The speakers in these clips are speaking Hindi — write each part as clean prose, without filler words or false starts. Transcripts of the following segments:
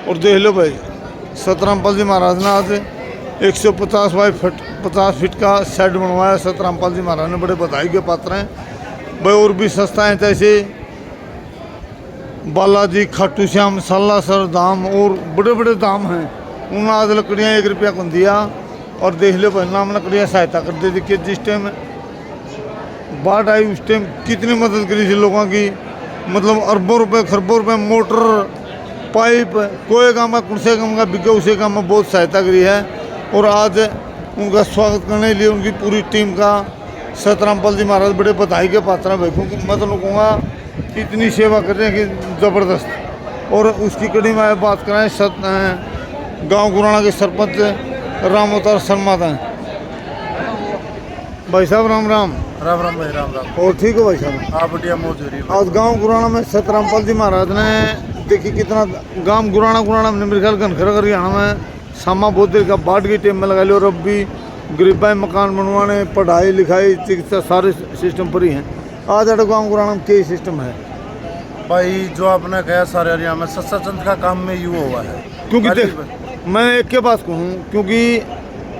और देख लो भाई, सतरामपाल जी महाराज ने आज 150 बाई 50 फीट का शेड बनवाया। सतरामपाल जी महाराज ने बड़े बधाई के पात्र हैं भाई। और भी संस्थाएं जैसे बालाजी, खाटू श्याम, सालासर धाम और बड़े बड़े धाम हैं, उन आज लकड़ियाँ 1 रुपया को दिया। और देख लो भाई, नाम लकड़ियाँ सहायता कर दी। देखिए जिस टाइम बाढ़ आई उस टाइम कितनी मदद करी थी लोगों की, मतलब अरबों रुपए खरबों रुपए, मोटर, पाइप, कोई काम का कुर्से काम का बिके उसे काम में बहुत सहायता करी है। और आज उनका स्वागत करने के लिए उनकी पूरी टीम का सतरामपाल जी महाराज बड़े बधाई के पात्र हैं भाई। क्योंकि मैं तो कहूँगा इतनी सेवा कर रहे हैं कि ज़बरदस्त। और उसकी कड़ी में बात कराएँ गांव गुराना के सरपंच राम अवतार शर्मा हैं भाई साहब। राम राम। राम राम भाई, राम राम। और ठीक हो भाई साहब? हाँ बढ़िया, मौज हो रही है। आज गांव गुराना में सतरामपाल जी महाराज ने देखिए कितना गांव गुराना में मेरे ख्याल घनखर हरियाणा में सामा बहुत देर का बाढ़ की टाइम में लगा लिया। और अब भी गरीबाई मकान बनवाने, पढ़ाई लिखाई, चिकित्सा सारे सिस्टम पर ही हैं। आज अटो गाँव गुराना में क्या सिस्टम है भाई? जो आपने कहा सारे हरियाणा में सच्चा चंद का काम में यू हुआ है। क्योंकि देख मैं एक के पास कहूँ, क्योंकि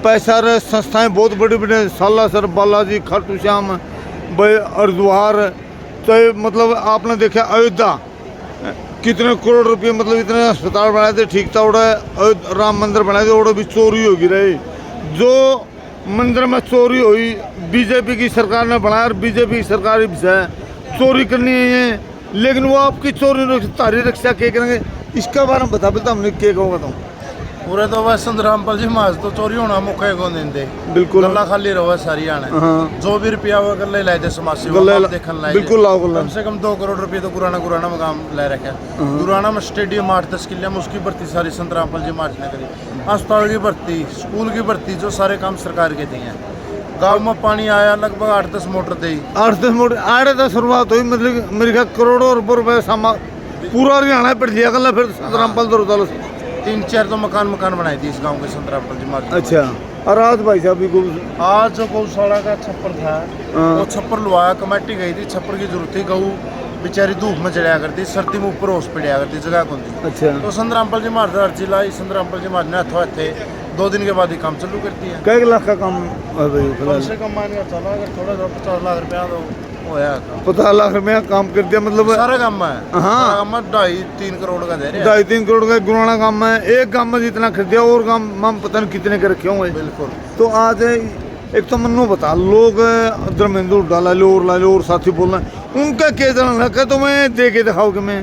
पैसा संस्थाएं बहुत बड़ी बड़ी, सालासर, बालाजी, खाटू श्याम, हरिद्वार, तो मतलब आपने देखा अयोध्या कितने करोड़ रुपए, मतलब इतने अस्पताल बनाए थे, ठीक था। और राम मंदिर बनाए थे, और भी चोरी होगी रही। जो मंदिर में चोरी हुई बीजेपी की सरकार ने बनाया, और बीजेपी की सरकार है चोरी करनी है, लेकिन वो आपकी चोरी तारी रक्षा क्या करेंगे? इसके बारे में बता बेटा, हमने क्या कहूँगा तुम पूरे तो वह सतरामपाल जी महाराज तो चोरी होना मुख्य को देंगे। बिल्कुल गला खाली रहो सारी आने। हाँ। जो भी रुपया वो गले लाए थे समाज से देखने लाए। बिल्कुल लाओ, कम से कम 2 करोड़ रुपये तो गुराना में काम ले रखे। गुराना में स्टेडियम 8-10 किले में उसकी भर्ती सारी सतरामपाल जी महाराज ने करी। अस्पताल की भर्ती, स्कूल की भर्ती, जो सारे काम सरकार के थे। गाँव में पानी आया लगभग 8-10 मोटर थे। 8-10 मोटर 8-10 शुरुआत हुई, मतलब मेरे ख्याल करोड़ों अरबों रुपए सामा पूरा हरियाणा पड़ दिया कल। फिर सतरामपाल दौर 3-4 तो मकान बनाई थी इस गांव के सतरामपाल जी महाराज। अच्छा। और आज भाई साहब आज जो गौशाला का छप्पर था वो छप्पर लुआया, कमेटी गई थी, छप्पर की जरूरत थी। गऊ बेचारी धूप में चढ़ाया करती, सर्दी में ऊपर होश पड़ा करती, जगह कौन थी। अच्छा। तो सतरामपाल जी महाराज अर्जी लाई, सतरामपाल जी महाराज ने अथवा थे 2 दिन के बाद ही काम चालू करती है। कई लाख का काम कम से कम मान के चला, अगर थोड़ा 50 लाख रुपया तो 50 लाख रुपया काम कर दिया, मतलब सारा काम है। हाँ, 2.5-3 करोड़ का दे रहे हैं। 2.5-3 करोड़ का गुराना काम है। एक काम में जितना खरीदा और काम में पता नहीं कितने के रखे होंगे। बिल्कुल। तो आज एक तो मनो बता, लोग धर्मेंद्र डाला लो और साथी बोलना उनका क्या जाना रखा, तो मैं दे के दिखाओ कि मैं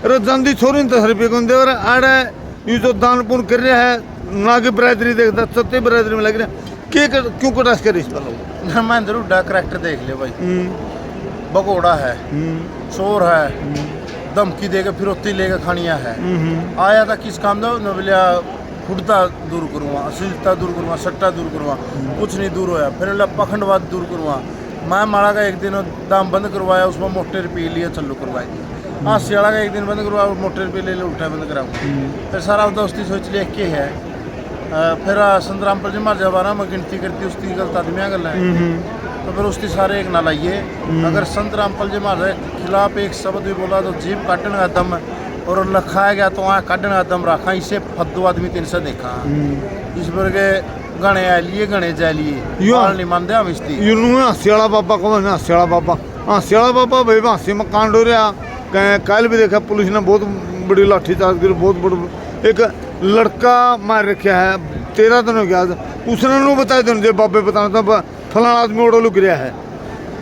अरे जंदी छोरी 10 रुपये को दे। और आड़ा ये जो दान पुण्य कर रहा है ना कि बरादरी देखता, सत्य बरादरी में लग रहा है, क्यों कटाश कर इस पर लोग? मैं जरूर करेक्टर देख ले भाई। भगोड़ा है, चोर है, धमकी देकर फिरौती लेकर खानिया है। आया था किस काम दो न बोलिया, फुटता दूर करूँगा, अश्लीलता दूर करूँगा, सट्टा दूर करूँगा, कुछ नहीं दूर होया। फिर बोला पखंडवाद दूर करूँगा। मैं माड़ा का एक दिन दाम बंद करवाया, उसमें मोटर पी लिया चालू करवाई थी। हाँ, सियाड़ा का एक दिन बंद करवाया, मोटर पी ले उल्टा बंद कराऊँ। फिर सारा दोस्ती सोच लिया के है। फिर सतरामपाल जी महाराज हमारा में गिनती करती, उसकी गलत आदमियाँ गल है। तो फिर उसकी सारे एक ना लाइए। अगर सतरामपाल जी महाराज के खिलाफ एक शब्द भी बोला तो जीभ काटने का दम, और लखाया गया तो वहाँ काटने का दम रखा। इसे फद्दू आदमी 3 से देखा इस पर के गणे आ लिए गणे जा लिए नहीं मानते हम। इसकी हंसियाला बाबा को हंसियाला बाबा भाई हंसी में कांड हो रहा। कल भी देखा पुलिस ने बहुत बड़ी लाठी चार्ज करी, बहुत बड़ा एक लड़का मार रखा है। 13 दिन हो गया, उसने नहीं बताया दिन बाबे बताना था फलाना आदमी ओढ़ो लुक रहा है।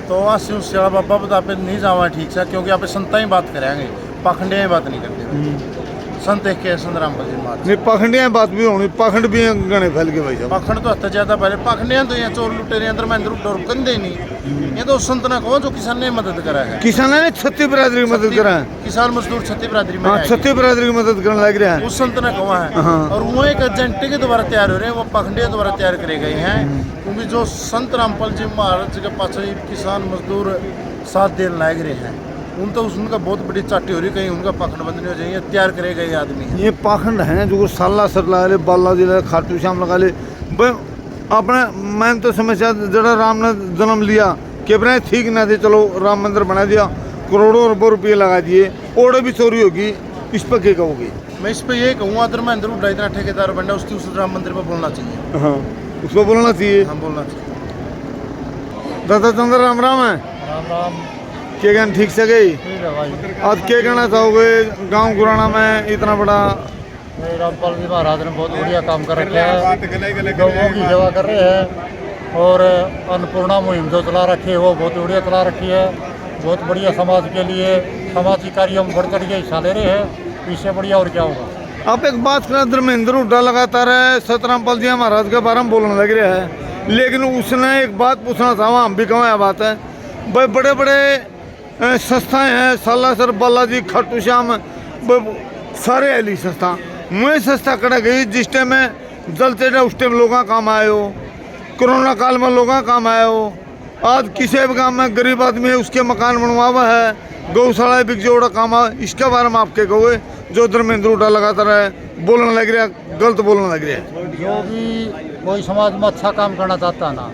तो सियाड़ा बाबा बता पे नहीं जावा ठीक से, क्योंकि आप संता ही बात करेंगे, पाखंडिया बात नहीं करते। संत एक के सतरामपाल जी महाराज नहीं, पाखंडिया बात भी होनी, पाखंड भी गणे फैल के भाई साहब। पाखंड तो हद ज्यादा पहले पाखंडिया तो यहाँ चोर लुटेरे अंदर में डर कंधे नहीं। ये तो संत ने कहो जो किसान ने मदद करा है। किसान ने छत्ती बरादरी की मदद करा है। किसान मजदूर छत्ती बरादरी में, छत्ती बरादरी की मदद करने लग रहा है, उस संत ने कहा है। और वो एक एजेंटे के द्वारा तैयार हो रहे हैं, वो पाखंडिया द्वारा तैयार करे गए हैं। क्योंकि जो सतरामपाल जी महाराज के पास किसान मजदूर साथ देने लग रहे हैं, उन तो उनका बहुत बड़ी चाटी हो रही, कहीं उनका पाखंड बंद नहीं हो जाएंगे। तैयार करे गए आदमी ये पाखंड हैं जो सालासर लगा ले, बालाजी लगा, खाटू श्याम लगा ले। अपने मैं तो समझा जरा राम ने जन्म लिया कि बना ठीक ना थे, चलो राम मंदिर बना दिया, करोड़ों अरबों रुपये लगा दिए, ओड़े भी चोरी होगी, इस पर क्या कहोगे? मैं इस पे ये कहूँगा धर्मेंद्र हुड्डा इतना ठेकेदार बन रहा है, उसकी उस राम मंदिर पर बोलना चाहिए। हाँ, उसको बोलना चाहिए। हाँ, बोलना चाहिए। दादा चंद्र राम राम है। राम राम। क्या कहना ठीक से गई? ठीक है भाई। आज क्या कहना चाहोगे गांव गुराना में इतना बड़ा? रामपाल जी महाराज ने बहुत बढ़िया काम कर रखे हैं, लोगों की सेवा कर रहे हैं और अन्नपूर्णा मुहिम जो चला रखी है वो बहुत बढ़िया चला रखी है। बहुत बढ़िया समाज के लिए सामाजिक कार्यों में बढ़ चढ़ के हिस्सा ले रहे हैं, इससे बढ़िया और क्या होगा। आप एक बात करें, धर्मेंद्र हुड्डा लगातार सतरामपाल जी महाराज के बारे में बोलने लग रहा है, लेकिन उसने एक बात पूछना था, हम भी कहूँ यह बात है भाई, बड़े बड़े संस्थाएं हैं, सालासर बालाजी खाटू श्याम सारे ऐली संस्था, मैं संस्था कड़ा गई जिस टाइम में जलते उस टाइम लोग काम आए हो, कोरोना काल में लोग काम आए हो। आज किसी भी गाँव में गरीब आदमी है उसके मकान बनवावा है, गौशाला बिक जोड़ा काम है, इसके बारे में आप क्या कहोगे जो धर्मेंद्र हुड्डा लगातार है बोलने लग रहा है, गलत बोलने लग रहा है? जो भी कोई समाज में अच्छा काम करना चाहता है ना,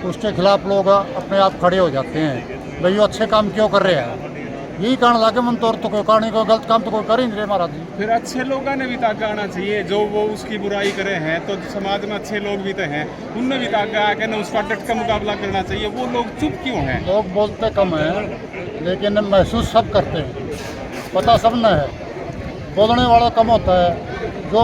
उसके खिलाफ लोग अपने आप खड़े हो जाते हैं, भाई वो अच्छे काम क्यों कर रहे हैं, यही कारण लाके मन तौर तो कोई कारण को गलत काम तो कोई कर ही नहीं रहे महाराज जी। फिर अच्छे लोगों ने भी ताका आना चाहिए, जो वो उसकी बुराई करे हैं तो समाज में अच्छे लोग भी तो हैं, उनने भी ताका आके ना उसका डट का मुकाबला करना चाहिए। वो लोग चुप क्यों हैं? लोग बोलते कम हैं लेकिन महसूस सब करते हैं, पता सब न है, बोलने वाला कम होता है। जो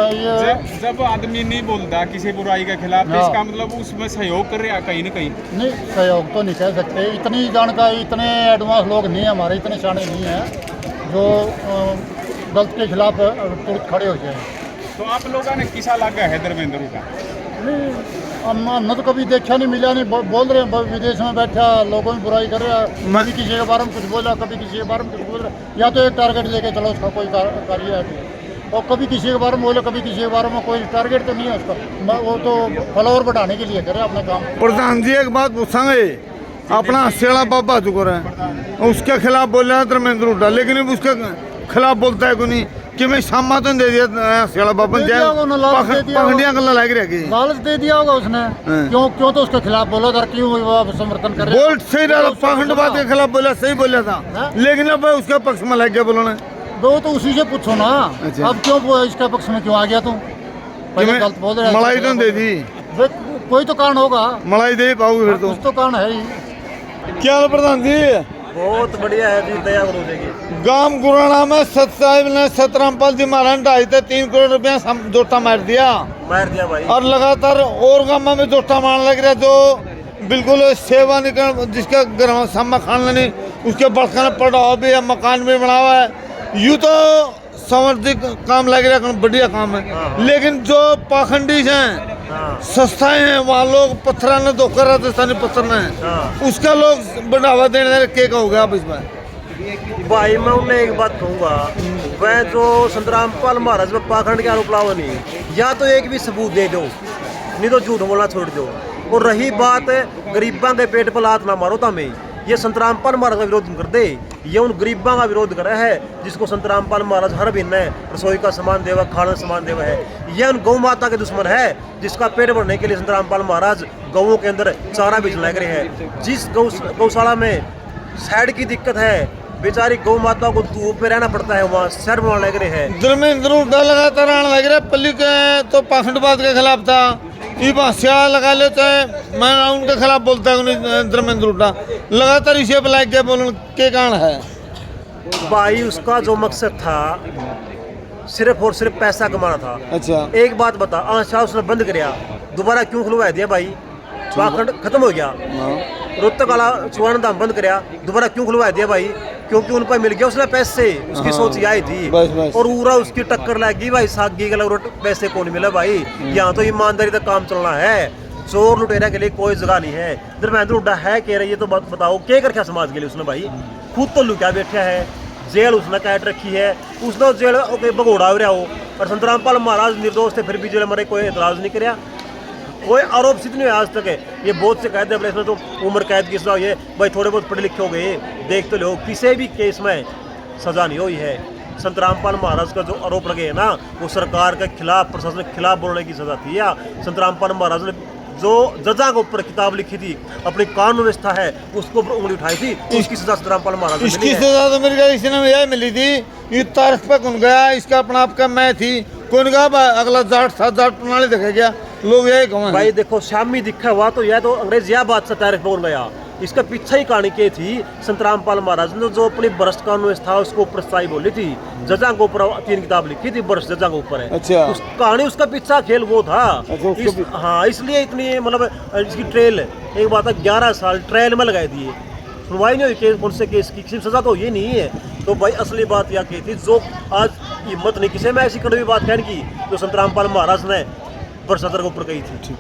ये जब आदमी नहीं बोलता किसी बुराई के खिलाफ तो इसका मतलब उसमें सहयोग कर रहा है कहीं ना कहीं। नहीं, सहयोग तो नहीं कह सकते, इतनी जानकारी, इतने एडवांस लोग नहीं है हमारे, इतने शाणे नहीं है जो गलत के खिलाफ तुरंत खड़े हो जाए। तो आप लोगों ने किसा लगा है धर्मेंद्र का? नहीं, हमने तो कभी देखा नहीं, मिला नहीं, बोल रहे हैं विदेश में बैठा लोगों की बुराई कर रहा है, कभी किसी के बारे में कुछ बोला, कभी किसी के बारे में कुछ बोल रहा, या तो एक टारगेट लेके चलो उसका कोई कार्य है, और कभी किसी के बारे में बोले, कभी किसी के बारे में, कोई टारगेट तो नहीं है उसका, वो तो फॉलोअर बढ़ाने के लिए करे अपना काम। प्रधान जी एक बात पूछांगे, अपना शेड़ा बाबा जो है उसके खिलाफ बोल रहा है धर्मेंद्र हुड्डा, लेकिन अब उसके खिलाफ बोलता है कोई नहीं कि मैं सामा तो दे दिया शेड़ा बाबा पखंडियां गल्ला लग रही, लालच दे दिया होगा उसने, क्यों तो उसके खिलाफ बोला था, क्यों समर्थन कर रहे? बोल सही रहा, पखंडवाद के खिलाफ बोला, सही बोला था, लेकिन अब उसके पक्ष में लग गया बोलने। वो तो उसी से पूछो ना। अच्छा। अब क्यों इसका पक्ष में क्यों आ गया तुम? पहले गलत बोल रहे, मलाई तो दे दी, कोई तो कारण होगा, मलाई दे पाओगे फिर तो, कुछ तो कारण है ही। क्या हाल प्रधान जी? बहुत बढ़िया है जी, दया करो देगी। गांव गुराना में सत साहिब ने सतरामपाल जी महाराज 2.5 करोड़ रुपया जोटा मार दिया भाई, और लगातार और गाँव में जोटा मारने लग रहा, जो बिल्कुल सेवा नहीं कर, जिसका घर सामा खान नहीं उसके बड़खाना पड़ा भी है, मकान भी बना हुआ है, यूँ तो समर्थित काम लग रहा है, बढ़िया काम है, लेकिन जो पाखंडी हैं संस्थाएं हैं वहाँ लोग पत्थर ने धोकर राजस्थानी पत्थर ने उसका लोग बढ़ावा देने के कहोगे आप इसमें? भाई मैं उन्हें एक बात कहूँगा, वह जो संतरामपाल महाराज में पाखंड के आरोप लाओ नहीं, या तो एक भी सबूत दे दो, नहीं तो झूठ बोलना छोड़ दो। और रही बात गरीबां के पेट पर लात ना मारो, तमें ये संतरामपाल महाराज का विरोध कर दे, ये उन गरीबां का विरोध कर रहा है जिसको संतरामपाल महाराज हर महीने रसोई का सामान देवा, खाना सामान देवा है। ये उन गौ माता के दुश्मन है जिसका पेट भरने के लिए संतरामपाल महाराज गौओं के अंदर चारा बेचने लग रहे हैं। जिस गौशाला में साइड की दिक्कत है, बेचारी गौ माता को धूप में रहना पड़ता है, वहाँ शहर बनाने लग रहे हैं। धर्मेंद्र हुड्डा लगातार आने लग रहा, पल्ली के तो पाखंडवाद के खिलाफ था, ये भाषा लगा लेते हैं, मैं उनके खिलाफ बोलता हूँ। धर्मेंद्र हुड्डा लगातार इसे बुला के बोलने के कारण है भाई, उसका जो मकसद था सिर्फ और सिर्फ पैसा कमाना था। अच्छा, एक बात बता, आशा उसने बंद कराया, दोबारा क्यों खुलवा दिया भाई? पाखंड खत्म हो गया। रोहतक वाला सुवर्ण धाम बंद कराया, दोबारा क्यों खुलवा दिया भाई? क्योंकि उन पर मिल गया उसने पैसे, उसकी सोच ये आई थी, और पूरा उसकी टक्कर लगी भाई, सागी गला पैसे कौन मिला भाई? यहाँ तो ईमानदारी का काम चलना है, चोर लुटेरा के लिए कोई जगह नहीं है। धर्मेंद्र हुड्डा है कह रही है तो बताओ क्या कर समाज के लिए उसने भाई? खुद तो लुटा बैठा है, जेल उसने काट रखी है, उसने जेल भगोड़ा रहा हो, और संतरामपाल महाराज निर्दोष थे फिर भी जेल मरे, कोई एतराज नहीं कराया, कोई आरोप सिद्ध नहीं हुआ आज तक है। ये बहुत से कैद है, इसमें तो उम्र कैद की सजा हुई है भाई, थोड़े बहुत पढ़े लिखे हो गए, देख तो लो, किसी भी केस में सजा नहीं हुई है। संतरामपाल महाराज का जो आरोप लगे है ना, वो सरकार के खिलाफ, प्रशासन के खिलाफ बोलने की सजा थी, या संतरामपाल महाराज ने जो जजा के ऊपर किताब लिखी थी, अपनी कानून व्यवस्था है उसको ऊपर उंगली उठाई थी, उसकी सजा सतरामपाल महाराज को इसकी मिली है। सजा तो मेरे ख्याल इसने यह मिली थी, ये तारीख पे कौन गया, इसका अपना आपका मैं थी, कौन गया अगला जाट सात जाट प्रणाली देखा गया, लोग यही कहें भाई देखो शामी दिखा हुआ तो यह तो अंग्रेज यह बात से तारीख बोल गया, इसका पीछे ही कहानी के थी संतरामपाल महाराज ने जो अपनी भ्रष्ट कानून व्यवस्था उसको ऊपर सच्चाई बोली थी, जजा के ऊपर 3 किताब लिखी थी, भ्रष्ट जजा के ऊपर है। अच्छा। उस कहानी उसका पीछा खेल वो था। अच्छा, उसको हाँ इसलिए इतनी मतलब इसकी ट्रेल एक बात है 11 साल ट्रायल में लगाई दिए, सुनवाई नहीं हुई केस, कौन से केस की किसी सजा तो ये नहीं है। तो भाई असली बात यह की थी जो आज हिम्मत नहीं किसी में ऐसी कड़वी बात कहने की जो संतरामपाल महाराज ने भ्रष्टाचार के ऊपर कही थी।